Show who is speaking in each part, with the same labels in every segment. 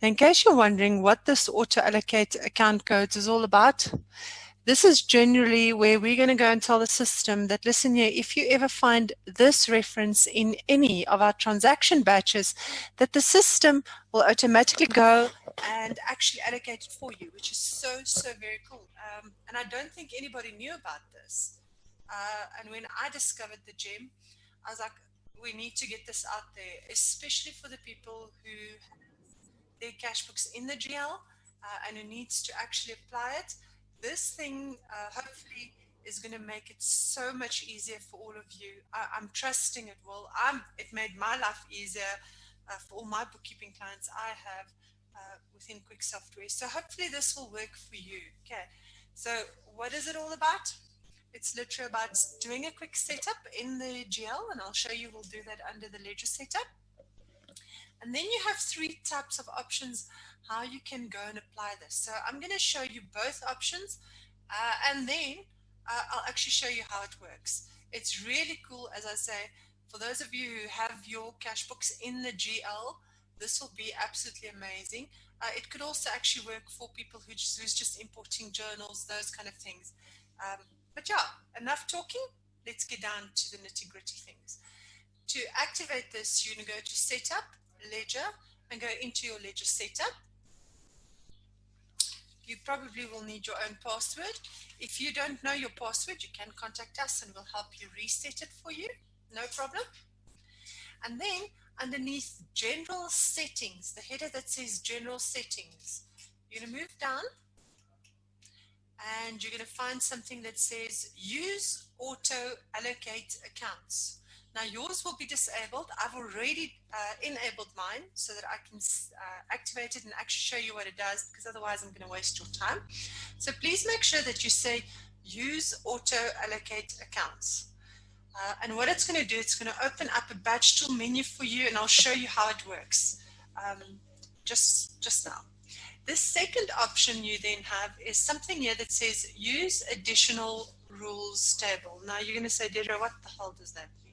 Speaker 1: In case you're wondering what this auto-allocate account codes is all about, this is generally where we're going to go and tell the system that, listen here, if you ever find this reference in any of our transaction batches, that the system will automatically go and actually allocate it for you, which is so very cool. And I don't think anybody knew about this. And when I discovered the gem, I was like, we need to get this out there, especially for the people who have their cash books in the GL and who needs to actually apply it. This thing hopefully is going to make it so much easier for all of you. I'm trusting it will. It made my life easier for all my bookkeeping clients I have within Quick Software. So hopefully this will work for you. Okay, so what is it all about? It's literally about doing a quick setup in the GL, and I'll show you we'll do that under the ledger setup. And then you have three types of options how you can go and apply this. So I'm going to show you both options and then I'll actually show you how it works. It's really cool, as I say, for those of you who have your cash books in the GL, this will be absolutely amazing. It could also actually work for people who's just importing journals, those kind of things. But yeah, enough talking. Let's get down to the nitty-gritty things. To activate this, you're going to go to Setup, Ledger, and go into your Ledger setup. You probably will need your own password. If you don't know your password, you can contact us and we'll help you reset it for you. No problem. And then underneath General Settings, the header that says General Settings, you're going to move down and you're going to find something that says Use Auto-allocate Accounts. Now yours will be disabled. I've already enabled mine so that I can activate it and actually show you what it does, because otherwise I'm going to waste your time. So please make sure that you say Use Auto-allocate Accounts. And what it's going to do, it's going to open up a batch tool menu for you, and I'll show you how it works just now. The second option you then have is something here that says Use Additional Rules Table. Now you're going to say, Deidre, what the hell does that mean?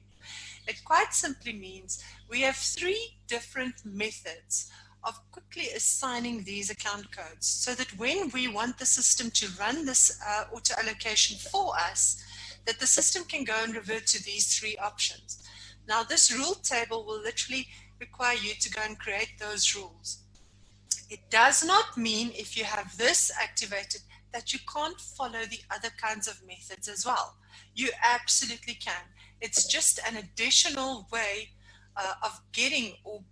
Speaker 1: It quite simply means we have three different methods of quickly assigning these account codes so that when we want the system to run this auto allocation for us, that the system can go and revert to these three options. Now this rule table will literally require you to go and create those rules. It does not mean if you have this activated that you can't follow the other kinds of methods as well. You absolutely can. It's just an additional way of getting or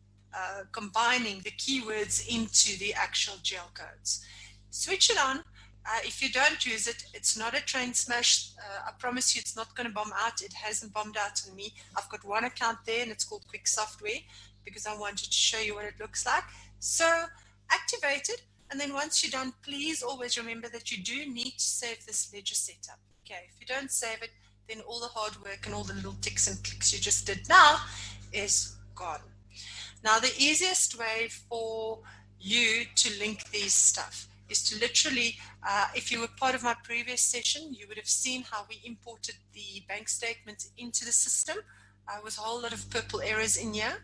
Speaker 1: combining the keywords into the actual GL codes. Switch it on. If you don't use it, it's not a train smash. I promise you it's not going to bomb out. It hasn't bombed out on me. I've got one account there and it's called Quick Software because I wanted to show you what it looks like. So activate it, and then once you're done, please always remember that you do need to save this ledger setup. Okay, if you don't save it, then all the hard work and all the little ticks and clicks you just did now is gone. Now the easiest way for you to link these stuff is to literally, if you were part of my previous session, you would have seen how we imported the bank statements into the system with a whole lot of purple errors in here.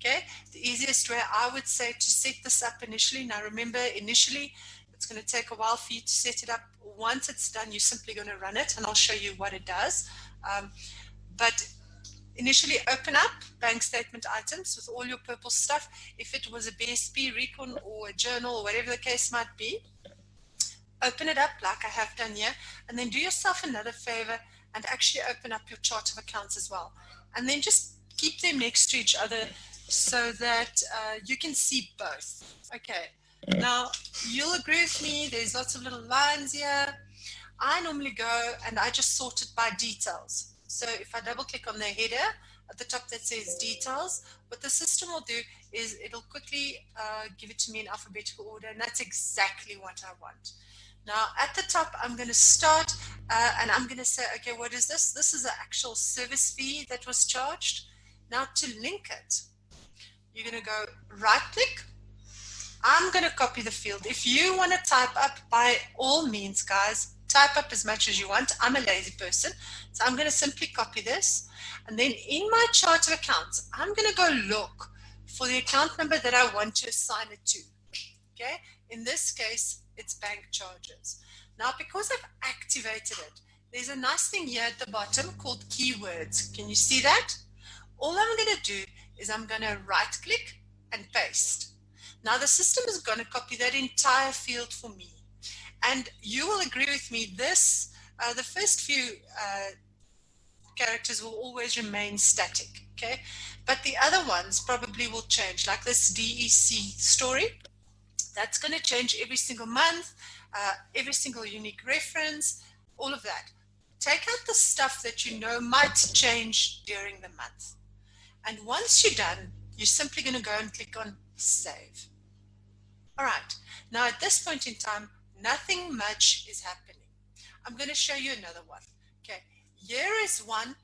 Speaker 1: Okay, the easiest way I would say to set this up initially. Now remember, initially it's going to take a while for you to set it up. Once it's done, you're simply going to run it, and I'll show you what it does. But initially open up bank statement items with all your purple stuff. If it was a BSP, Recon, or a journal, or whatever the case might be, open it up like I have done here, and then do yourself another favor and actually open up your chart of accounts as well. And then just keep them next to each other so that you can see both. Okay, now you'll agree with me, there's lots of little lines here. I normally go and I just sort it by details. So if I double click on the header at the top that says details, what the system will do is it'll quickly give it to me in alphabetical order, and that's exactly what I want. Now at the top I'm going to start and I'm going to say, okay, what is this? This is the actual service fee that was charged. Now to link it, you're going to go right click. I'm going to copy the field. If you want to type up, by all means, guys, type up as much as you want. I'm a lazy person, so I'm going to simply copy this. And then in my chart of accounts, I'm going to go look for the account number that I want to assign it to. Okay, in this case, it's bank charges. Now, because I've activated it, there's a nice thing here at the bottom called keywords. Can you see that? All I'm going to do is I'm going to right click and paste. Now the system is going to copy that entire field for me. And you will agree with me, this, the first few characters will always remain static, okay? But the other ones probably will change, like this DEC story. That's going to change every single month, every single unique reference, all of that. Take out the stuff that you know might change during the month. And once you're done, you're simply going to go and click on Save. All right. Now, at this point in time, nothing much is happening. I'm going to show you another one. Okay. Here is one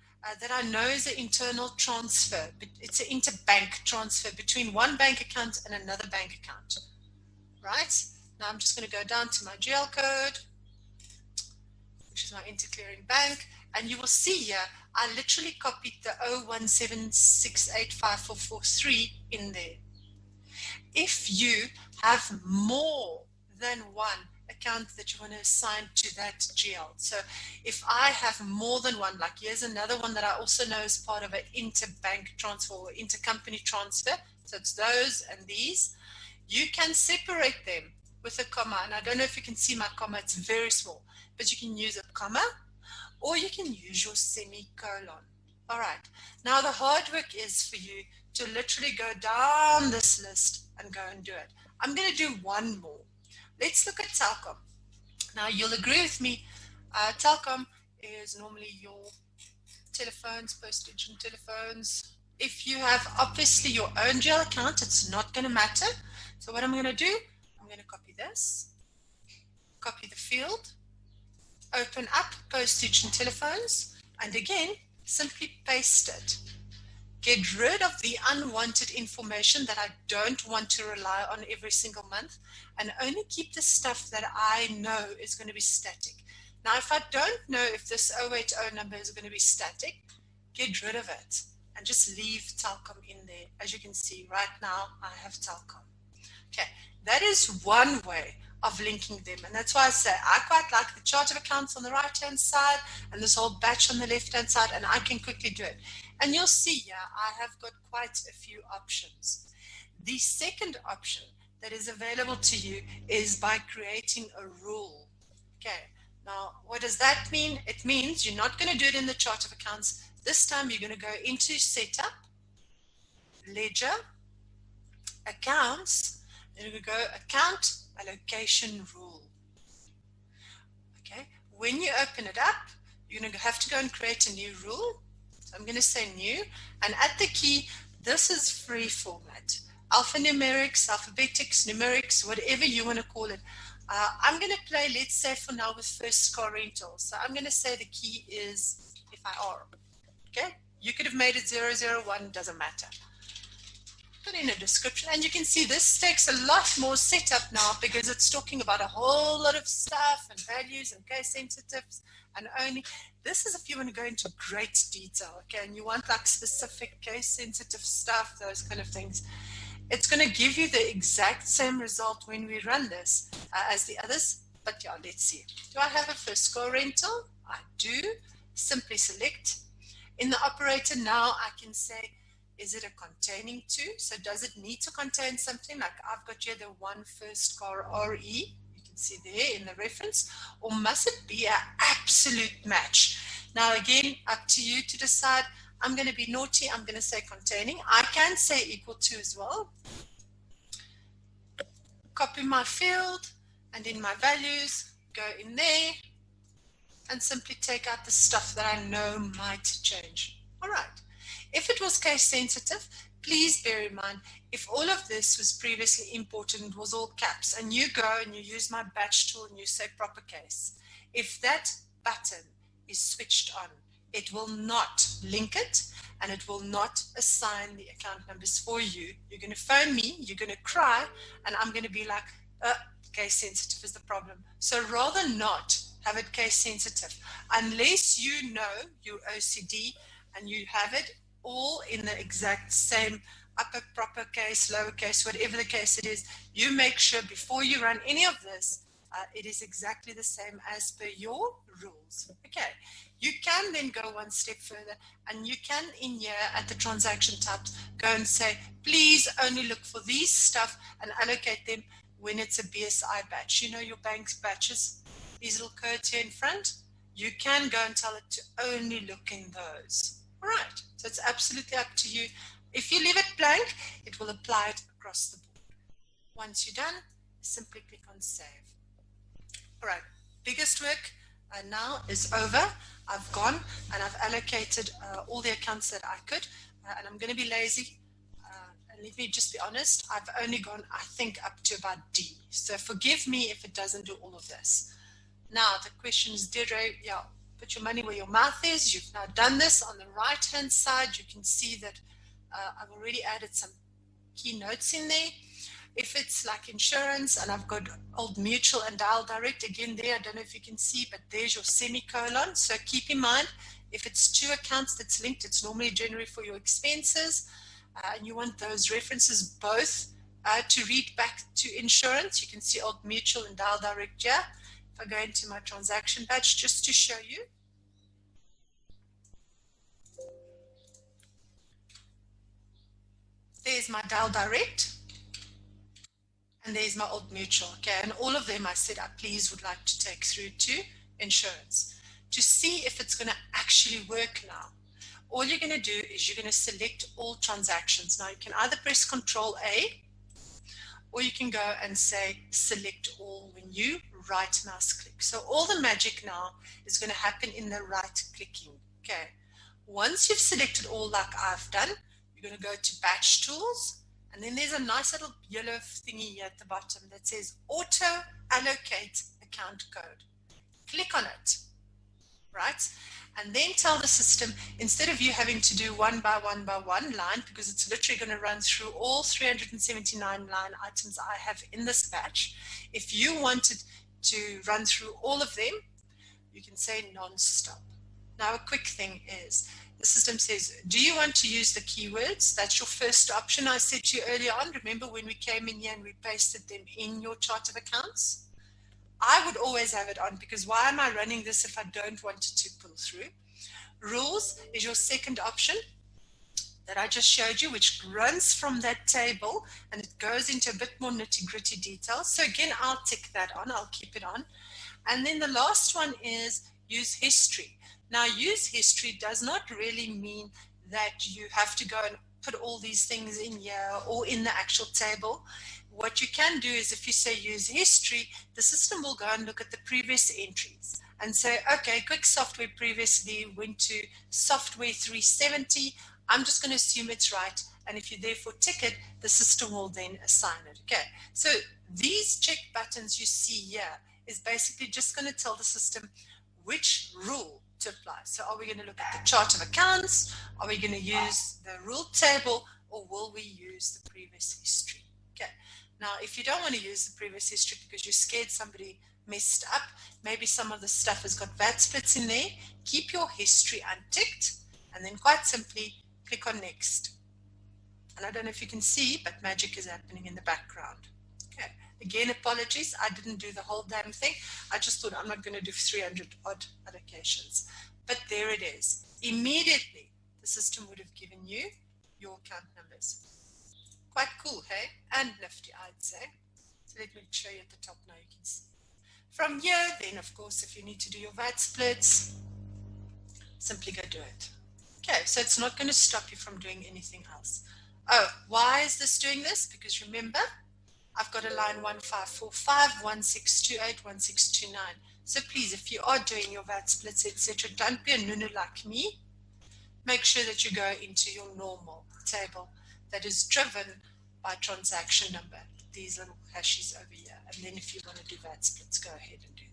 Speaker 1: that I know is an internal transfer. But it's an interbank transfer between one bank account and another bank account. Right? Now, I'm just going to go down to my GL code, which is my interclearing bank. And you will see here, I literally copied the 017685443 in there. If you have more than one account that you want to assign to that GL, so if I have more than one, like here's another one that I also know is part of an interbank transfer or intercompany transfer, so it's those and these, you can separate them with a comma. And I don't know if you can see my comma, it's very small, but you can use a comma, or you can use your semicolon. All right. Now the hard work is for you to literally go down this list and go and do it. I'm going to do one more. Let's look at Telcom. Now you'll agree with me, Telcom is normally your telephones, postage and telephones. If you have obviously your own GL account, it's not going to matter. So what I'm going to do, I'm going to copy this, copy the field, open up postage and telephones, and again, simply paste it. Get rid of the unwanted information that I don't want to rely on every single month, and only keep the stuff that I know is going to be static. Now, if I don't know if this 080 number is going to be static, get rid of it and just leave Telcom in there. As you can see right now, I have Telcom. Okay, that is one way of linking them, and that's why I say I quite like the chart of accounts on the right hand side and this whole batch on the left hand side, and I can quickly do it. And you'll see here I have got quite a few options. The second option that is available to you is by creating a rule. Okay, now what does that mean? It means you're not going to do it in the chart of accounts. This time you're going to go into setup, ledger, accounts, and you're going to go account allocation rule. Okay, when you open it up, you're going to have to go and create a new rule. So I'm going to say new, and at the key, this is free format. Alphanumerics, alphabetics, numerics, whatever you want to call it. I'm going to play, let's say for now, with first car rental. So I'm going to say the key is FIR. Okay, you could have made it 001, doesn't matter. Put in a description, and you can see this takes a lot more setup now because it's talking about a whole lot of stuff and values and case sensitives, and only this is if you want to go into great detail, okay, and you want like specific case sensitive stuff, those kind of things. It's going to give you the exact same result when we run this as the others, but yeah, let's see. Do I have a first car rental? I do. Simply select. In the operator now I can say, is it a containing to? So does it need to contain something? Like I've got here the one first car RE, you can see there in the reference, or must it be an absolute match? Now again, up to you to decide. I'm going to be naughty, I'm going to say containing. I can say equal to as well. Copy my field, and in my values, go in there, and simply take out the stuff that I know might change. All right. If it was case sensitive, please bear in mind, if all of this was previously imported and was all caps, and you go and you use my batch tool and you say proper case, if that button is switched on, it will not link it, and it will not assign the account numbers for you. You're going to phone me, you're going to cry, and I'm going to be like, case sensitive is the problem. So rather not have it case sensitive, unless you know your OCD and you have it all in the exact same upper proper case, lowercase, whatever the case it is, you make sure before you run any of this, it is exactly the same as per your rules. Okay, you can then go one step further, and you can in here at the transaction types go and say, please only look for these stuff and allocate them when it's a BSI batch. You know your bank's batches, these little codes here in front, you can go and tell it to only look in those. All right, so it's absolutely up to you. If you leave it blank, it will apply it across the board. Once you're done, simply click on save. All right, biggest work now is over. I've gone and I've allocated all the accounts that I could, and I'm going to be lazy. And let me just be honest, I've only gone, I think, up to about D. So forgive me if it doesn't do all of this. Now, the question is, Deirdre, yeah, put your money where your mouth is. You've now done this. On the right-hand side, you can see that I've already added some keynotes in there. If it's like insurance, and I've got Old Mutual and Dial Direct, again there, I don't know if you can see, but there's your semicolon. So keep in mind, if it's two accounts that's linked, it's normally generally for your expenses, and you want those references both to read back to insurance. You can see Old Mutual and Dial Direct here. If I go into my transaction batch just to show you. There's my Dial Direct. And there's my Old Mutual, okay? And all of them I said I please would like to take through to insurance. To see if it's going to actually work now, all you're going to do is you're going to select all transactions. Now you can either press Control A, or you can go and say select all when you right mouse click. So all the magic now is going to happen in the right clicking, okay? Once you've selected all like I've done, you're going to go to Batch Tools. And then there's a nice little yellow thingy here at the bottom that says Auto-allocate account code. Click on it, right? And then tell the system, instead of you having to do one by one line, because it's literally going to run through all 379 line items I have in this batch, if you wanted to run through all of them, you can say non-stop. Now, a quick thing is, the system says, do you want to use the keywords? That's your first option I said to you earlier on. Remember when we came in here and we pasted them in your chart of accounts? I would always have it on, because why am I running this if I don't want it to pull through? Rules is your second option that I just showed you, which runs from that table and it goes into a bit more nitty-gritty detail. So again, I'll tick that on. I'll keep it on. And then the last one is use history. Now, use history does not really mean that you have to go and put all these things in here or in the actual table. What you can do is if you say use history, the system will go and look at the previous entries and say, okay, quick software previously went to software 370. I'm just going to assume it's right. And if you therefore tick it, the system will then assign it. Okay, so these check buttons you see here is basically just going to tell the system which rule to apply. So are we going to look at the chart of accounts? Are we going to use the rule table, or will we use the previous history? Okay. Now, if you don't want to use the previous history because you're scared somebody messed up, maybe some of the stuff has got VAT splits in there, keep your history unticked, and then quite simply click on next. And I don't know if you can see, but magic is happening in the background. Okay. Again, apologies, I didn't do the whole damn thing. I just thought I'm not going to do 300 odd allocations. But there it is. Immediately, the system would have given you your account numbers. Quite cool, hey? And nifty, I'd say. So let me show you at the top now, you can see. From here, then, of course, if you need to do your VAT splits, simply go do it. Okay, so it's not going to stop you from doing anything else. Oh, why is this doing this? Because remember, I've got a line 1545, 1628, 1629. So please, if you are doing your VAT splits, etc., don't be a nunu like me. Make sure that you go into your normal table that is driven by transaction number, these little hashes over here. And then if you want to do VAT splits, go ahead and do